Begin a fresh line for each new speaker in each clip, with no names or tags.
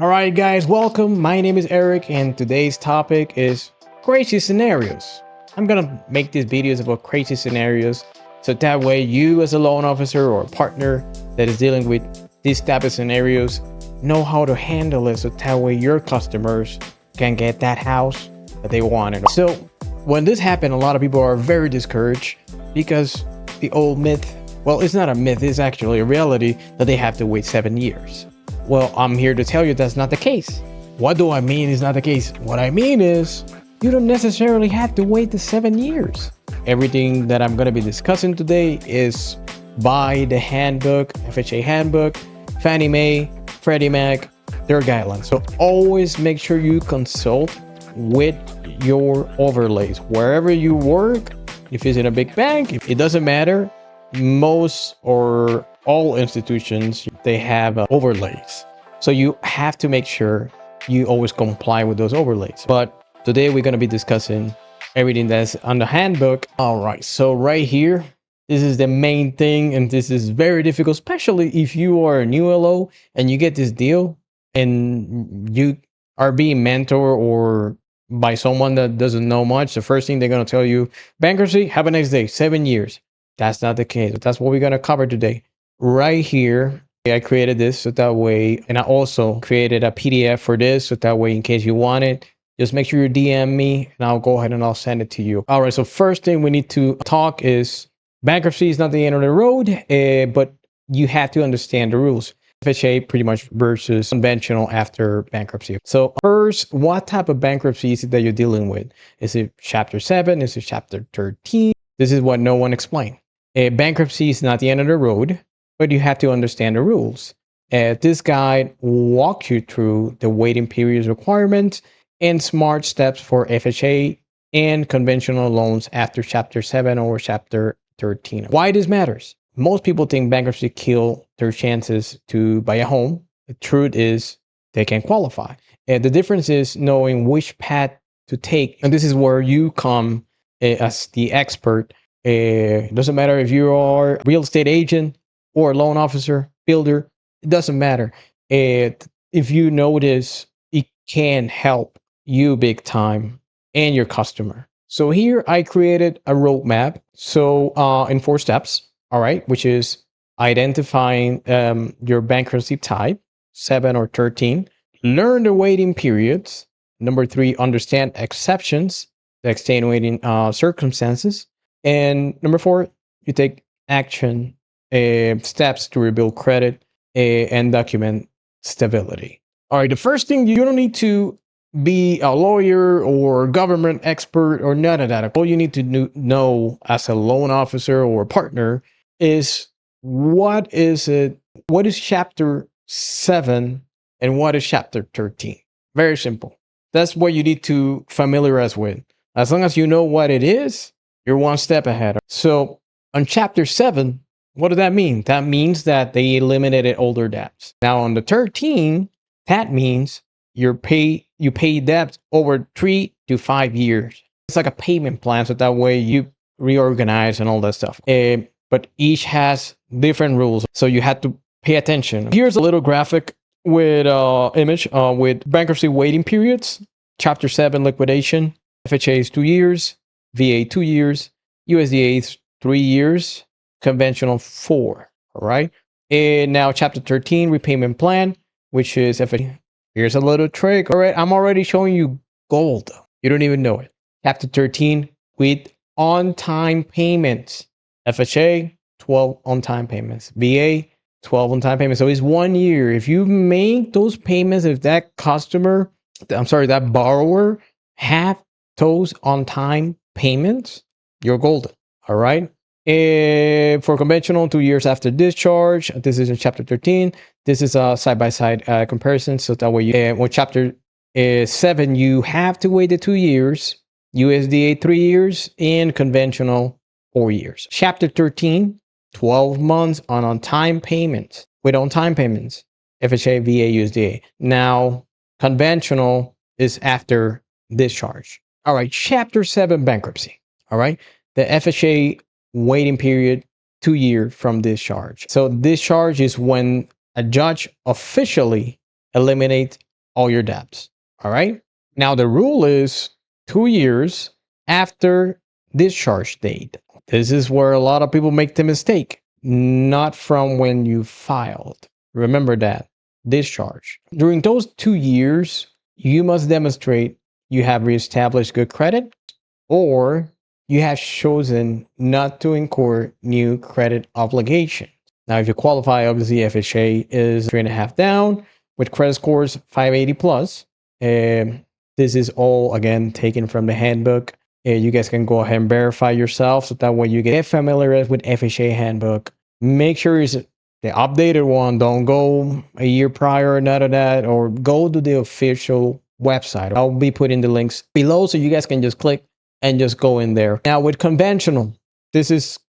All right, guys, welcome. My name is Eric, and today's topic is crazy scenarios. I'm gonna make these videos about crazy scenarios so that way you, as a loan officer or a partner that is dealing with these type of scenarios, know how to handle it so that way your customers can get that house that they wanted. So when this happened, a lot of people are very discouraged because the old myth, well, it's not a myth, it's actually a reality that they have to wait 7 years. Well, I'm here to tell you that's not the case. What do I mean is not the case? What I mean is you don't necessarily have to wait the 7 years. Everything that I'm going to be discussing today is by the handbook, FHA handbook, Fannie Mae, Freddie Mac, their guidelines. So always make sure you consult with your overlays. Wherever you work, if it's in a big bank, it doesn't matter. Most or all institutions, they have overlays. So you have to make sure you always comply with those overlays. But today we're going to be discussing everything that's on the handbook. All right, so right here, this is the main thing, and this is very difficult, especially if you are a new LO and you get this deal and you are being mentored or by someone that doesn't know much. The first thing they're going to tell you, bankruptcy, have a nice day, 7 years. That's not the case. That's what we're going to cover today. Right here, I created this so that way, and I also created a PDF for this so that way, in case you want it, just make sure you DM me and I'll go ahead and I'll send it to you. All right, so first thing we need to talk is bankruptcy is not the end of the road, but you have to understand the rules. FHA pretty much versus conventional after bankruptcy. So first, what type of bankruptcy is it that you're dealing with? Is it Chapter 7? Is it Chapter 13? This is what no one explained. Bankruptcy is not the end of the road, but you have to understand the rules. This guide walks you through the waiting periods requirements and smart steps for FHA and conventional loans after Chapter 7 or Chapter 13. Why this matters? Most people think bankruptcy kill their chances to buy a home. The truth is they can qualify. The difference is knowing which path to take. And this is where you come as the expert. It doesn't matter if you are a real estate agent or a loan officer, builder, it doesn't matter. If you notice, it can help you big time and your customer. So here I created a roadmap. So in 4 steps, all right, which is identifying your bankruptcy type, 7 or 13, learn the waiting periods. Number 3, understand exceptions, the extenuating circumstances. And number 4, you take action steps to rebuild credit and document stability. All right, the first thing, you don't need to be a lawyer or government expert or none of that. All you need to know as a loan officer or partner is what is Chapter 7 and what is Chapter 13. Very simple. That's what you need to familiarize with. As long as you know what it is, you're one step ahead. So on Chapter 7, what does that mean? That means that they eliminated older debts. Now on the 13, that means you pay debt over 3 to 5 years. It's like a payment plan, so that way you reorganize and all that stuff. But each has different rules, so you have to pay attention. Here's a little graphic with image with bankruptcy waiting periods. Chapter 7 liquidation, FHA is 2 years, VA 2 years, USDA is 3 years, conventional 4. All right. And now Chapter 13 repayment plan, which is FHA. Here's a little trick. All right, I'm already showing you gold. You don't even know it. Chapter 13 with on-time payments. FHA, 12 on-time payments. VA, 12 on-time payments. So it's 1 year. If you make those payments, if that that borrower have those on-time payments, you're golden. All right. For conventional, 2 years after discharge. This is in Chapter 13. This is a side-by-side comparison. So that way, with Chapter 7, you have to wait the 2 years. USDA 3 years and conventional 4 years. Chapter 13, 12 months on time payments. With on-time payments, FHA, VA, USDA. Now, conventional is after discharge. All right, Chapter 7 bankruptcy. All right, the FHA waiting period 2 years from discharge. So discharge is when a judge officially eliminates all your debts. All right. Now the rule is 2 years after discharge date. This is where a lot of people make the mistake, not from when you filed. Remember that discharge. During those 2 years, you must demonstrate you have reestablished good credit or you have chosen not to incur new credit obligations. Now, if you qualify, obviously FHA is 3.5 down with credit scores 580 plus. This is all again taken from the handbook. You guys can go ahead and verify yourself so that way you get familiar with FHA handbook. Make sure it's the updated one. Don't go a year prior or none of that, or go to the official website. I'll be putting the links below so you guys can just click and just go in there. Now with conventional,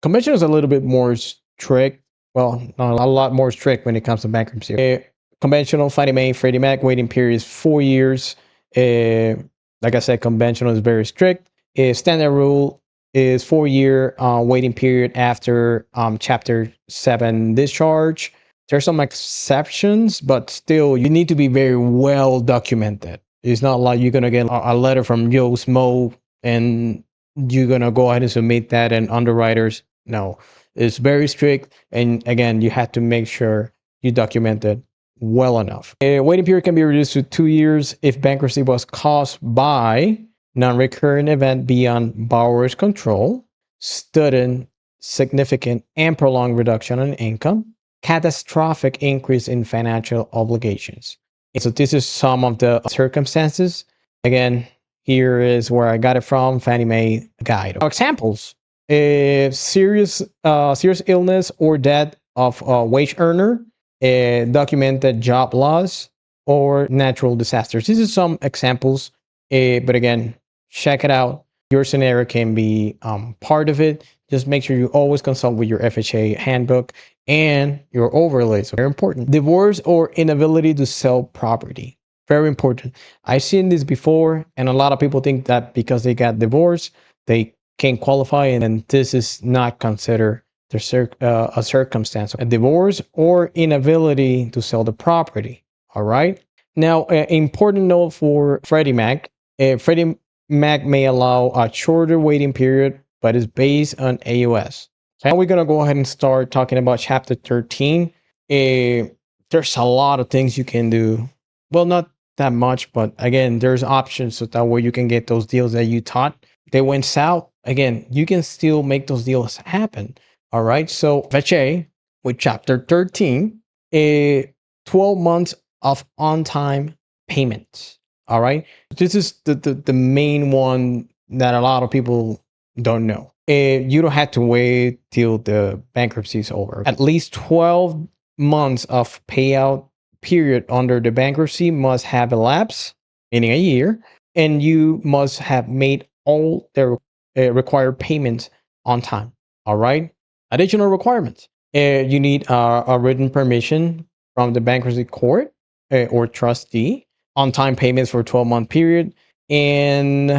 conventional is a little bit more strict. Well, not a lot more strict when it comes to bankruptcy. Conventional, Fannie Mae, Freddie Mac, waiting period is 4 years. Like I said, conventional is very strict. Standard rule is 4-year waiting period after Chapter 7 discharge. There's some exceptions, but still, you need to be very well documented. It's not like you're going to get a letter from Joe Smo and you're going to go ahead and submit that and underwriters. No, it's very strict. And again, you have to make sure you document it well enough. A waiting period can be reduced to 2 years if bankruptcy was caused by non-recurring event beyond borrower's control, sudden, significant, and prolonged reduction in income, catastrophic increase in financial obligations. So this is some of the circumstances. Again, here is where I got it from, Fannie Mae guide. Examples: serious illness or death of a wage earner, documented job loss, or natural disasters. These are some examples, but again, check it out. Your scenario can be part of it. Just make sure you always consult with your FHA handbook and your overlays. Very important. Divorce or inability to sell property. Very important. I've seen this before, and a lot of people think that because they got divorced, they can't qualify, and this is not considered a circumstance. A divorce or inability to sell the property. All right. Now, important note for Freddie Mac. Freddie Mac may allow a shorter waiting period, but it's based on AUS. Now we're going to go ahead and start talking about Chapter 13. There's a lot of things you can do. Well, not that much, but again, there's options so that way you can get those deals that you thought they went south. Again, you can still make those deals happen. All right. So FHA with Chapter 13, 12 months of on-time payments. All right. This is the main one that a lot of people don't know. You don't have to wait till the bankruptcy is over. At least 12 months of payout period under the bankruptcy must have elapsed, meaning a year, and you must have made all the required payments on time. All right. Additional requirements. You need a written permission from the bankruptcy court or trustee, on-time payments for a 12-month period, and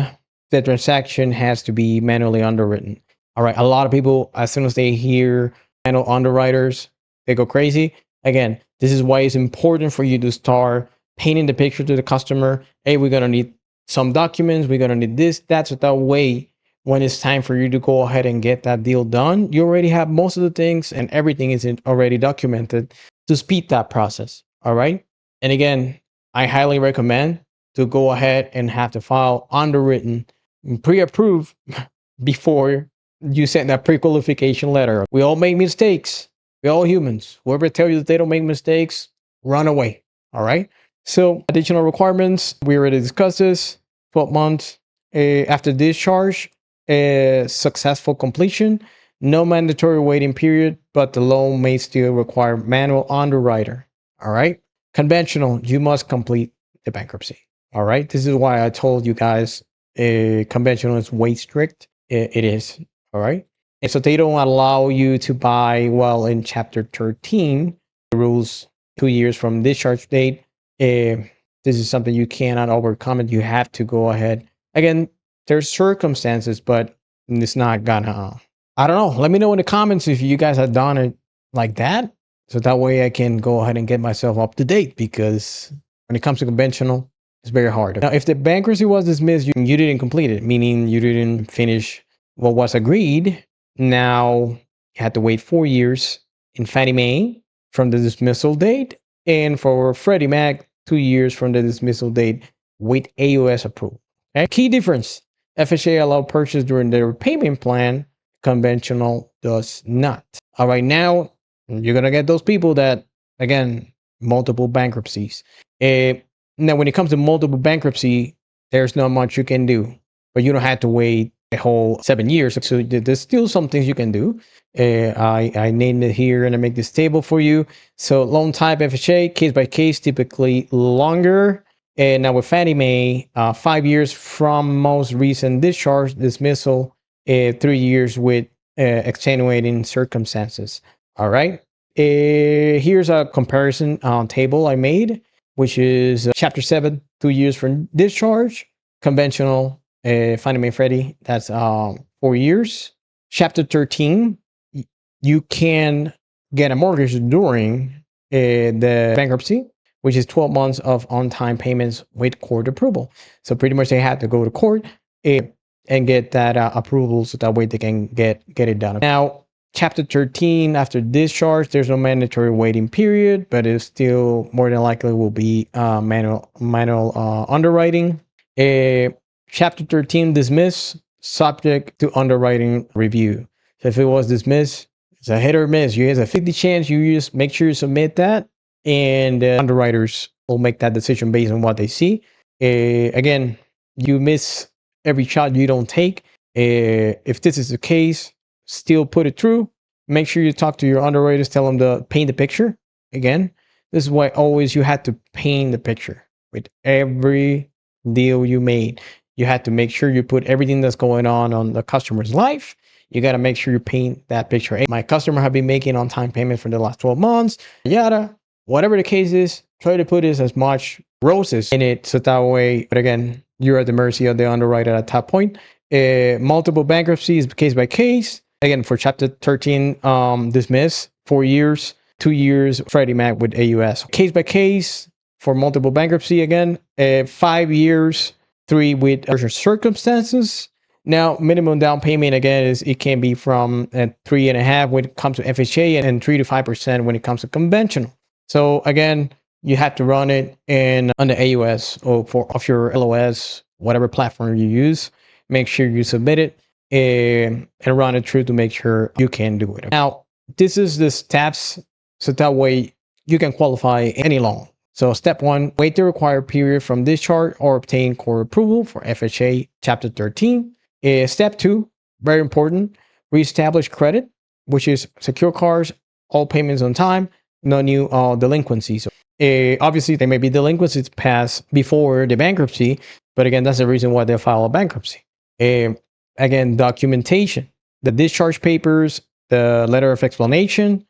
the transaction has to be manually underwritten. All right. A lot of people, as soon as they hear manual underwriters, they go crazy. Again, this is why it's important for you to start painting the picture to the customer. Hey, we're going to need some documents. We're going to need this, that. So that way, when it's time for you to go ahead and get that deal done, you already have most of the things and everything is already documented to speed that process. All right. And again, I highly recommend to go ahead and have the file underwritten, pre-approved before you send that pre-qualification letter. We all make mistakes. We're all humans. Whoever tells you that they don't make mistakes, run away. All right. So additional requirements, we already discussed this. 12 months after discharge, successful completion, no mandatory waiting period, but the loan may still require manual underwriter. All right. Conventional, you must complete the bankruptcy. All right. This is why I told you guys conventional is way strict. It is. All right. And so they don't allow you to buy, well, in Chapter 13, the rules 2 years from discharge date. This is something you cannot overcome it. You have to go ahead. Again, there's circumstances, but it's not gonna, I don't know. Let me know in the comments if you guys have done it like that. So that way I can go ahead and get myself up to date, because When it comes to conventional, it's very hard. Now, if the bankruptcy was dismissed, you didn't complete it, meaning you didn't finish what was agreed. Now you had to wait 4 years in Fannie Mae from the dismissal date, and for Freddie Mac, 2 years from the dismissal date with AUS approval. Okay? Key difference: FHA allowed purchase during the repayment plan, conventional does not. All right, now you're gonna get those people that, again, multiple bankruptcies. Now, when it comes to multiple bankruptcy, there's not much you can do, but you don't have to wait a whole 7 years. So there's still some things you can do. I named it here and I make this table for you. So loan type FHA, case by case, typically longer. And now with Fannie Mae, 5 years from most recent discharge, dismissal, 3 years with extenuating circumstances. All right. Here's a comparison table I made, which is Chapter 7, 2 years from discharge. Conventional, Fannie Mae Freddie, that's 4 years. Chapter 13, you can get a mortgage during the bankruptcy, which is 12 months of on-time payments with court approval. So pretty much they have to go to court and get that approval, so that way they can get it done. Now, Chapter 13, after discharge, there's no mandatory waiting period, but it still more than likely will be manual underwriting. Chapter 13, dismiss, subject to underwriting review. So if it was dismissed, it's a hit or miss. You have a 50 chance. You just make sure you submit that, and underwriters will make that decision based on what they see. Again, you miss every shot you don't take. If this is the case, still put it through. Make sure you talk to your underwriters, tell them to paint the picture. Again, this is why always you had to paint the picture with every deal you made. You had to make sure you put everything that's going on the customer's life. You got to make sure you paint that picture. Hey, my customer have been making on-time payments for the last 12 months, yada, whatever the case is, try to put as much roses in it, so that way, but again, you're at the mercy of the underwriter at that point. Multiple bankruptcies, case by case. Again, for Chapter 13, dismiss, 4 years, 2 years, Freddie Mac with AUS. Case by case, for multiple bankruptcy, again, 5 years, 3 with circumstances. Now, minimum down payment, again, it can be from 3.5% when it comes to FHA, and 3 to 5% when it comes to conventional. So again, you have to run it on the AUS or off your LOS, whatever platform you use. Make sure you submit it and run it through to make sure you can do it. Now, this is the steps, so that way you can qualify any loan. So step 1, wait the required period from discharge or obtain court approval for FHA Chapter 13. Step 2, very important, reestablish credit, which is secure cars, all payments on time, no new delinquencies. Obviously, there may be delinquencies passed before the bankruptcy, but again, that's the reason why they file a bankruptcy. Again, documentation, the discharge papers, the letter of explanation,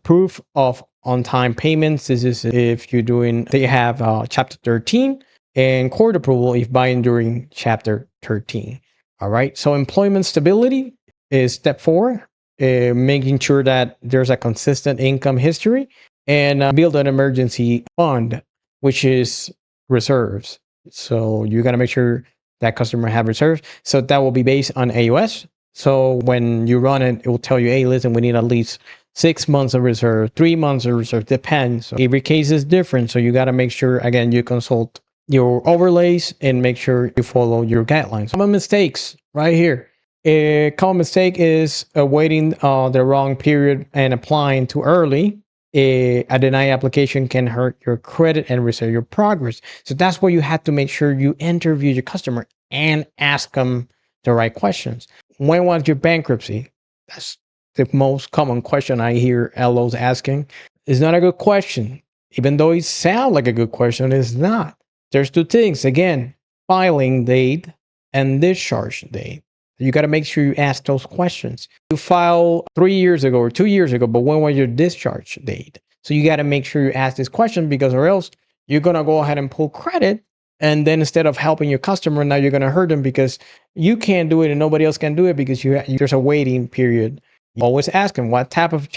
proof of on-time payments. This is if you're doing, they have Chapter 13, and court approval if buying during Chapter 13. All right, so employment stability is step 4, making sure that there's a consistent income history, and build an emergency fund, which is reserves. So you got to make sure that customer have reserves. So that will be based on AUS. So when you run it, it will tell you, hey, listen, we need at least 6 months of reserve, 3 months of reserve, depends. So every case is different. So you got to make sure, again, you consult your overlays and make sure you follow your guidelines. Common mistakes right here. A common mistake is waiting the wrong period and applying too early. A denied application can hurt your credit and reset your progress. So that's why you have to make sure you interview your customer and ask them the right questions. When was your bankruptcy? That's the most common question I hear LOs asking. It's not a good question. Even though it sounds like a good question, it's not. There's 2 things. Again, filing date and discharge date. You got to make sure you ask those questions. You file 3 years ago or 2 years ago, but when was your discharge date? So you got to make sure you ask this question, because or else you're going to go ahead and pull credit. And then instead of helping your customer, now you're going to hurt them because you can't do it and nobody else can do it because there's a waiting period You always ask them what type of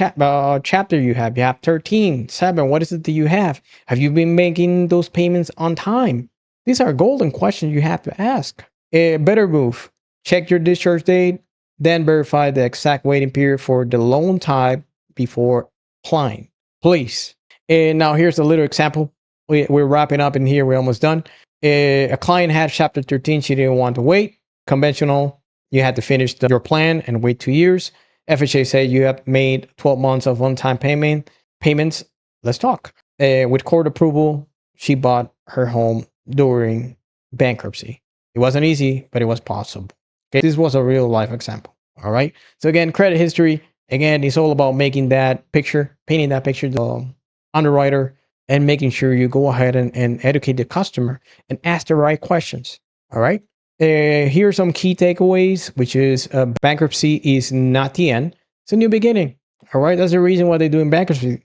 chapter you have. You have 13, 7. What is it that you have? Have you been making those payments on time? These are golden questions you have to ask. A better move. Check your discharge date, then verify the exact waiting period for the loan type before applying. Please. And now here's a little example. We're wrapping up in here. We're almost done. A client had chapter 13. She didn't want to wait. Conventional, you had to finish your plan and wait 2 years. FHA said you have made 12 months of one-time payments. Let's talk. With court approval, she bought her home during bankruptcy. It wasn't easy, but it was possible. Okay, this was a real life example. All right. So again, credit history. Again, it's all about making that picture, painting that picture, the underwriter, and making sure you go ahead and educate the customer and ask the right questions. All right. Here are some key takeaways, which is bankruptcy is not the end. It's a new beginning. All right. That's the reason why they're doing bankruptcy.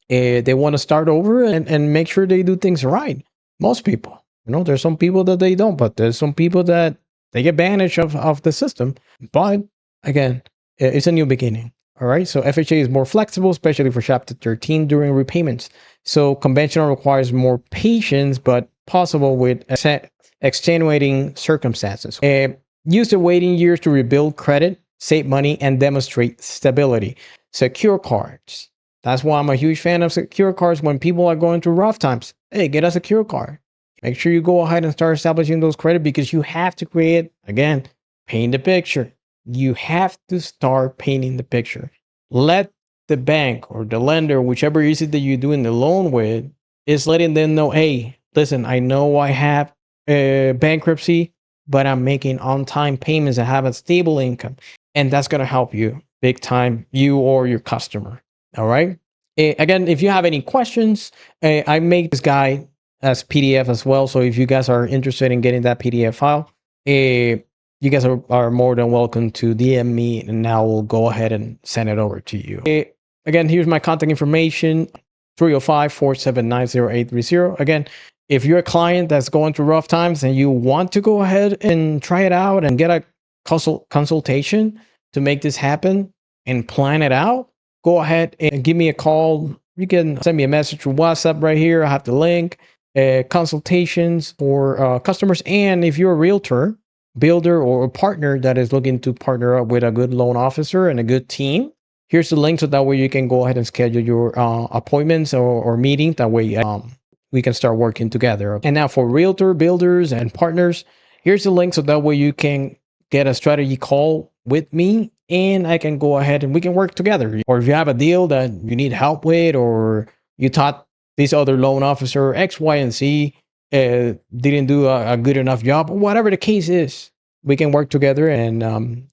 They want to start over and make sure they do things right. Most people, there's some people that they don't, but there's some people that take advantage of the system. But again, it's a new beginning. All right. So FHA is more flexible, especially for Chapter 13 during repayments. So conventional requires more patience, but possible with extenuating circumstances. Use the waiting years to rebuild credit, save money, and demonstrate stability. Secure cards. That's why I'm a huge fan of secure cards when people are going through rough times. Hey, get a secure card. Make sure you go ahead and start establishing those credit, because you have to create, again, paint the picture. You have to start painting the picture. Let the bank or the lender, whichever is it that you're doing the loan with, is letting them know, hey, listen, I know I have bankruptcy, but I'm making on-time payments. I have a stable income. And that's going to help you big time, you or your customer. All right. Again, if you have any questions, I made this guide as PDF as well. So if you guys are interested in getting that PDF file, you guys are more than welcome to DM me, and I will go ahead and send it over to you. Again, here's my contact information, 305-479-0830. Again, if you're a client that's going through rough times and you want to go ahead and try it out and get a consultation to make this happen and plan it out, go ahead and give me a call. You can send me a message through WhatsApp right here. I have the link. Consultations for customers. And if you're a realtor, builder, or a partner that is looking to partner up with a good loan officer and a good team, here's the link, so that way you can go ahead and schedule your appointments or meetings. That way we can start working together. And now for realtor, builders, and partners, here's the link, so that way you can get a strategy call with me, and I can go ahead and we can work together. Or if you have a deal that you need help with, or you thought this other loan officer X, Y, and Z didn't do a good enough job, whatever the case is, we can work together, and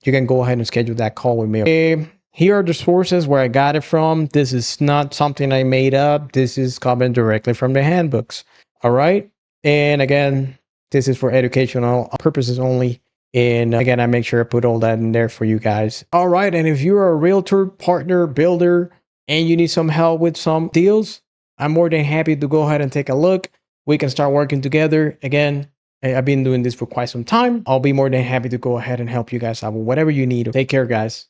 you can go ahead and schedule that call with me. Here are the sources where I got it from. This is not something I made up. This is coming directly from the handbooks. All right. And again, this is for educational purposes only. And again, I make sure I put all that in there for you guys. All right. And if you're a realtor, partner, builder, and you need some help with some deals, I'm more than happy to go ahead and take a look. We can start working together. Again, I've been doing this for quite some time. I'll be more than happy to go ahead and help you guys out with whatever you need. Take care, guys.